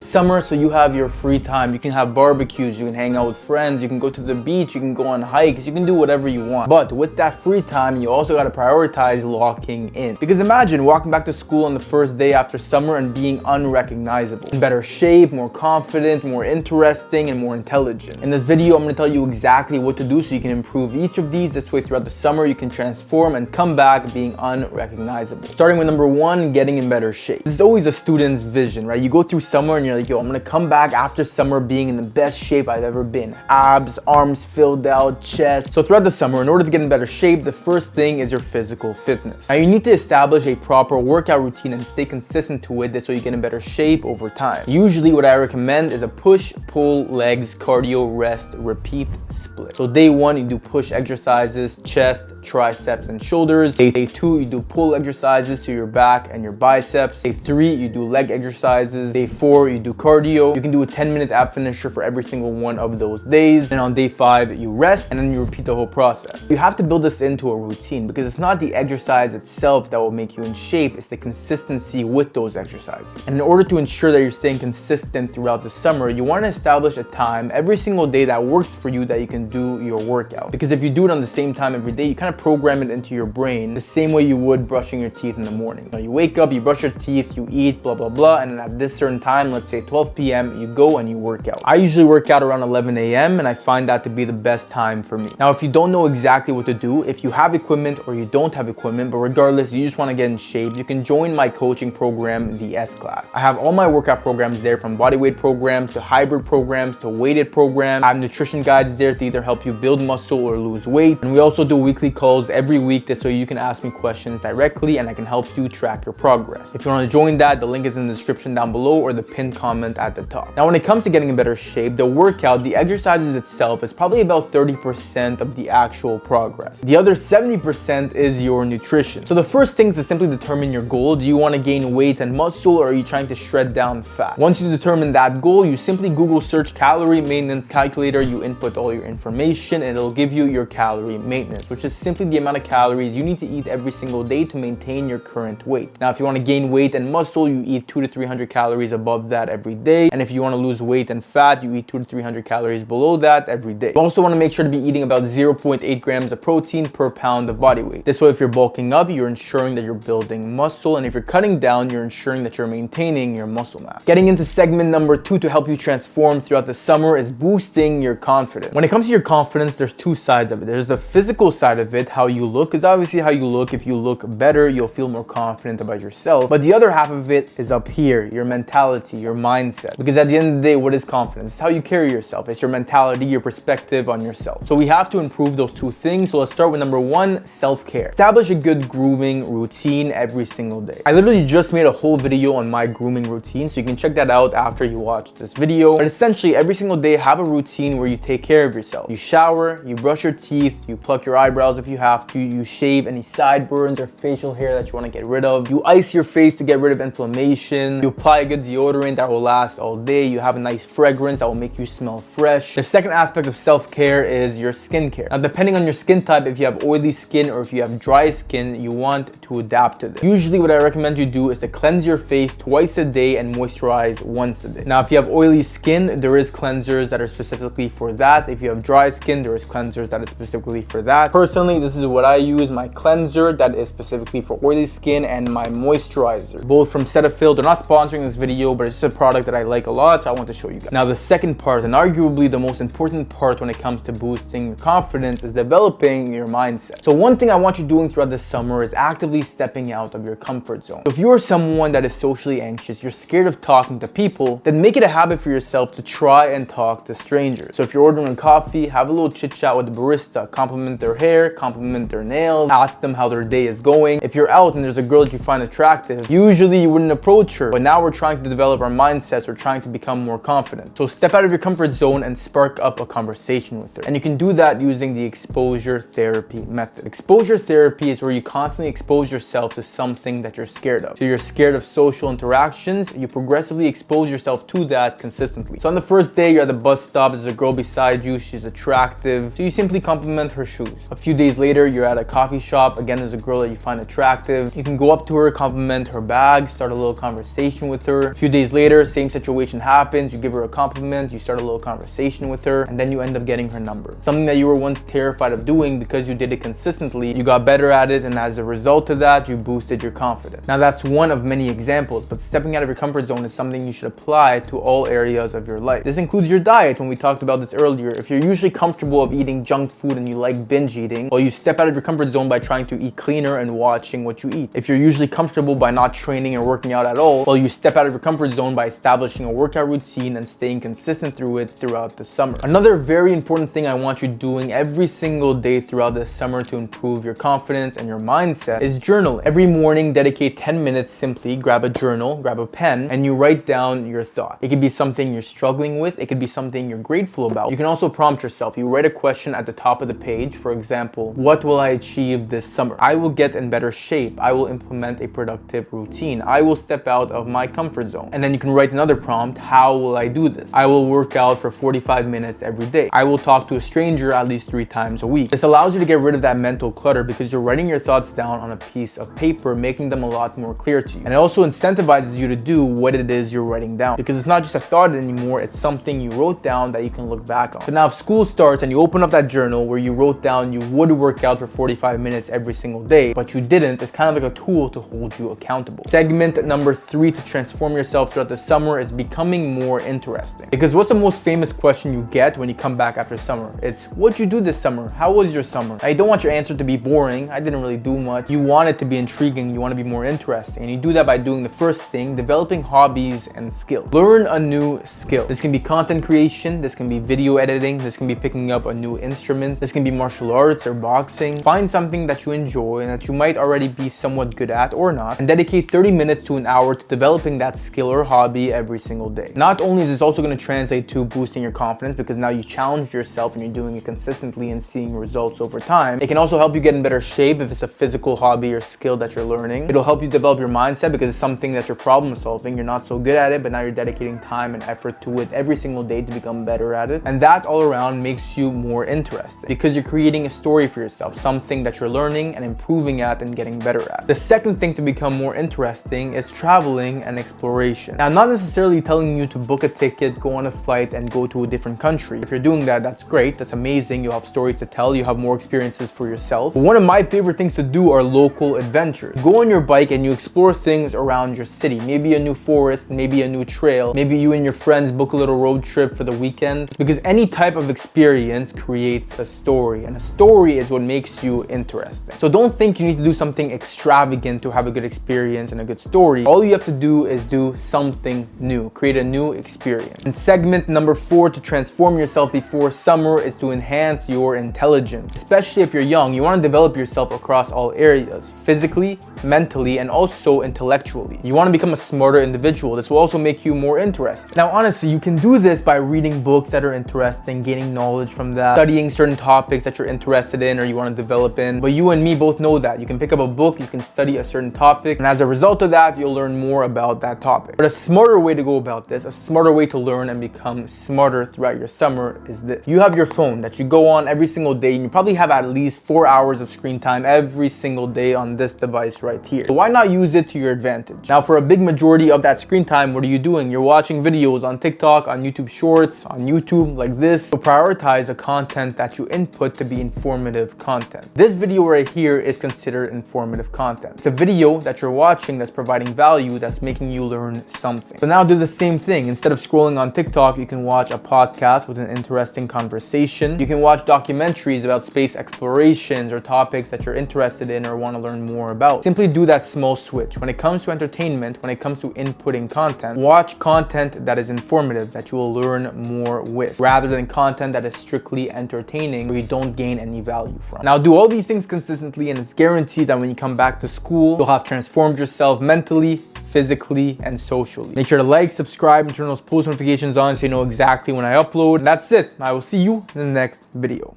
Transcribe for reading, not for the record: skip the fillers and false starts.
Summer, so you have your free time. You can have barbecues, you can hang out with friends, you can go to the beach, you can go on hikes, you can do whatever you want. But with that free time, you also got to prioritize locking in. Because imagine walking back to school on the first day after summer and being unrecognizable. In better shape, more confident, more interesting, and more intelligent. In this video, I'm going to tell you exactly what to do so you can improve each of these. This way throughout the summer, you can transform and come back being unrecognizable. Starting with number one, getting in better shape. This is always a student's vision, right? You go through summer and you're like, yo, I'm going to come back after summer being in the best shape I've ever been. Abs, arms filled out, chest. So throughout the summer, in order to get in better shape, the first thing is your physical fitness. Now you need to establish a proper workout routine and stay consistent to it so you get in better shape over time. Usually what I recommend is a push, pull, legs, cardio, rest, repeat, split. So day one, you do push exercises, chest, triceps, and shoulders. Day two, you do pull exercises to your back and your biceps. Day three, you do leg exercises. Day four, you do cardio. You can do a 10-minute ab finisher for every single one of those days. And on day five, you rest, and then you repeat the whole process. You have to build this into a routine because it's not the exercise itself that will make you in shape, it's the consistency with those exercises. And in order to ensure that you're staying consistent throughout the summer, you want to establish a time every single day that works for you that you can do your workout. Because if you do it on the same time every day, you kind of program it into your brain the same way you would brushing your teeth in the morning. You wake up, you brush your teeth, you eat, blah, blah, blah, and then at this certain time, let's say 12 p.m., you go and you work out. I usually work out around 11 a.m. and I find that to be the best time for me. Now, if you don't know exactly what to do, if you have equipment or you don't have equipment, but regardless, you just want to get in shape, you can join my coaching program, the S-Class. I have all my workout programs there, from bodyweight programs to hybrid programs to weighted programs. I have nutrition guides there to either help you build muscle or lose weight. And we also do weekly calls every week so you can ask me questions directly and I can help you track your progress. If you want to join that, the link is in the description down below or the pinned comment at the top. Now, when it comes to getting in better shape, the workout, the exercises itself is probably about 30% of the actual progress. The other 70% is your nutrition. So the first thing is to simply determine your goal. Do you want to gain weight and muscle, or are you trying to shred down fat? Once you determine that goal, you simply Google search calorie maintenance calculator, you input all your information and it'll give you your calorie maintenance, which is simply the amount of calories you need to eat every single day to maintain your current weight. Now, if you want to gain weight and muscle, you eat 200 to 300 calories above that every day. And if you want to lose weight and fat, you eat 200 to 300 calories below that every day. You also want to make sure to be eating about 0.8 grams of protein per pound of body weight. This way, if you're bulking up, you're ensuring that you're building muscle. And if you're cutting down, you're ensuring that you're maintaining your muscle mass. Getting into segment number two to help you transform throughout the summer is boosting your confidence. When it comes to your confidence, there's two sides of it. There's the physical side of it, how you look, because obviously how you look, if you look better, you'll feel more confident about yourself. But the other half of it is up here, your mentality, your mindset. Because at the end of the day, what is confidence? It's how you carry yourself. It's your mentality, your perspective on yourself. So we have to improve those two things. So let's start with number one, self-care. Establish a good grooming routine every single day. I literally just made a whole video on my grooming routine, so you can check that out after you watch this video. But essentially, every single day, have a routine where you take care of yourself. You shower, you brush your teeth, you pluck your eyebrows if you have to, you shave any sideburns or facial hair that you want to get rid of. You ice your face to get rid of inflammation. You apply a good deodorant that will last all day. You have a nice fragrance that will make you smell fresh. The second aspect of self-care is your skincare. Now, depending on your skin type, if you have oily skin or if you have dry skin, you want to adapt to this. Usually what I recommend you do is to cleanse your face twice a day and moisturize once a day. Now, if you have oily skin, there is cleansers that are specifically for that. If you have dry skin, there is cleansers that is specifically for that. Personally, this is what I use, my cleanser that is specifically for oily skin and my moisturizer, both from Cetaphil. They're not sponsoring this video, but it's just a product that I like a lot, so I want to show you guys. Now, the second part, and arguably the most important part when it comes to boosting your confidence, is developing your mindset. So one thing I want you doing throughout the summer is actively stepping out of your comfort zone. So if you're someone that is socially anxious, you're scared of talking to people, then make it a habit for yourself to try and talk to strangers. So if you're ordering a coffee, have a little chit chat with the barista, compliment their hair, compliment their nails, ask them how their day is going. If you're out and there's a girl that you find attractive, usually you wouldn't approach her, but now we're trying to develop our mindsets, we're trying to become more confident. So step out of your comfort zone and spark up a conversation with her. And you can do that using the exposure therapy method. Exposure therapy is where you constantly expose yourself to something that you're scared of. So you're scared of social interactions, you progressively expose yourself to that consistently. So on the first day, you're at the bus stop, there's a girl beside you, she's attractive, so you simply compliment her shoes. A few days later, you're at a coffee shop, again, there's a girl that you find attractive. You can go up to her, compliment her bag, start a little conversation with her. A few days later, there, same situation happens, you give her a compliment, you start a little conversation with her, and then you end up getting her number. Something that you were once terrified of doing, because you did it consistently, you got better at it, and as a result of that, you boosted your confidence. Now that's one of many examples, but stepping out of your comfort zone is something you should apply to all areas of your life. This includes your diet. When we talked about this earlier, if you're usually comfortable of eating junk food and you like binge eating, well, you step out of your comfort zone by trying to eat cleaner and watching what you eat. If you're usually comfortable by not training or working out at all, well, you step out of your comfort zone by establishing a workout routine and staying consistent through it throughout the summer. Another very important thing I want you doing every single day throughout the summer to improve your confidence and your mindset is journaling. Every morning, dedicate 10 minutes, simply grab a journal, grab a pen, and you write down your thought. It could be something you're struggling with. It could be something you're grateful about. You can also prompt yourself. You write a question at the top of the page. For example, what will I achieve this summer? I will get in better shape. I will implement a productive routine. I will step out of my comfort zone. And then you can write another prompt. How will I do this? I will work out for 45 minutes every day. I will talk to a stranger at least 3 times a week. This allows you to get rid of that mental clutter because you're writing your thoughts down on a piece of paper, making them a lot more clear to you. And it also incentivizes you to do what it is you're writing down, because it's not just a thought anymore, it's something you wrote down that you can look back on. So now if school starts and you open up that journal where you wrote down you would work out for 45 minutes every single day, but you didn't, it's kind of like a tool to hold you accountable. Segment number 3 to transform yourself throughout the summer is becoming more interesting. Because what's the most famous question you get when you come back after summer? It's, what'd you do this summer? How was your summer? I don't want your answer to be boring. I didn't really do much. You want it to be intriguing. You want to be more interesting. And you do that by doing the first thing, developing hobbies and skills. Learn a new skill. This can be content creation. This can be video editing. This can be picking up a new instrument. This can be martial arts or boxing. Find something that you enjoy and that you might already be somewhat good at or not, and dedicate 30 minutes to an hour to developing that skill or hobby every single day. Not only is this also going to translate to boosting your confidence, because now you challenge yourself and you're doing it consistently and seeing results over time. It can also help you get in better shape if it's a physical hobby or skill that you're learning. It'll help you develop your mindset because it's something that you're problem solving. You're not so good at it, but now you're dedicating time and effort to it every single day to become better at it. And that all around makes you more interesting because you're creating a story for yourself, something that you're learning and improving at and getting better at. The second thing to become more interesting is traveling and exploration. Now, I'm not necessarily telling you to book a ticket, go on a flight, and go to a different country. If you're doing that, that's great. That's amazing. You'll have stories to tell. You have more experiences for yourself. But one of my favorite things to do are local adventures. Go on your bike and you explore things around your city. Maybe a new forest, maybe a new trail. Maybe you and your friends book a little road trip for the weekend. Because any type of experience creates a story, and a story is what makes you interesting. So don't think you need to do something extravagant to have a good experience and a good story. All you have to do is do something new. Create a new experience. And segment number 4 to transform yourself before summer is to enhance your intelligence. Especially if you're young, you want to develop yourself across all areas, physically, mentally, and also intellectually. You want to become a smarter individual. This will also make you more interesting. Now, honestly, you can do this by reading books that are interesting, gaining knowledge from that, studying certain topics that you're interested in or you want to develop in. But you and me both know that. You can pick up a book, you can study a certain topic, and as a result of that, you'll learn more about that topic. But a smarter way to go about this, a smarter way to learn and become smarter throughout your summer is this. You have your phone that you go on every single day, and you probably have at least 4 hours of screen time every single day on this device right here. So why not use it to your advantage? Now, for a big majority of that screen time, what are you doing? You're watching videos on TikTok, on YouTube Shorts, on YouTube like this. So prioritize the content that you input to be informative content. This video right here is considered informative content. It's a video that you're watching that's providing value, that's making you learn something. So now do the same thing. Instead of scrolling on TikTok, you can watch a podcast with an interesting conversation. You can watch documentaries about space explorations or topics that you're interested in or want to learn more about. Simply do that small switch. When it comes to entertainment, when it comes to inputting content, watch content that is informative, that you will learn more with, rather than content that is strictly entertaining where you don't gain any value from. Now, do all these things consistently, and it's guaranteed that when you come back to school, you'll have transformed yourself mentally, physically, and socially. Make sure to like, subscribe, and turn those post notifications on so you know exactly when I upload. And that's it. I will see you in the next video.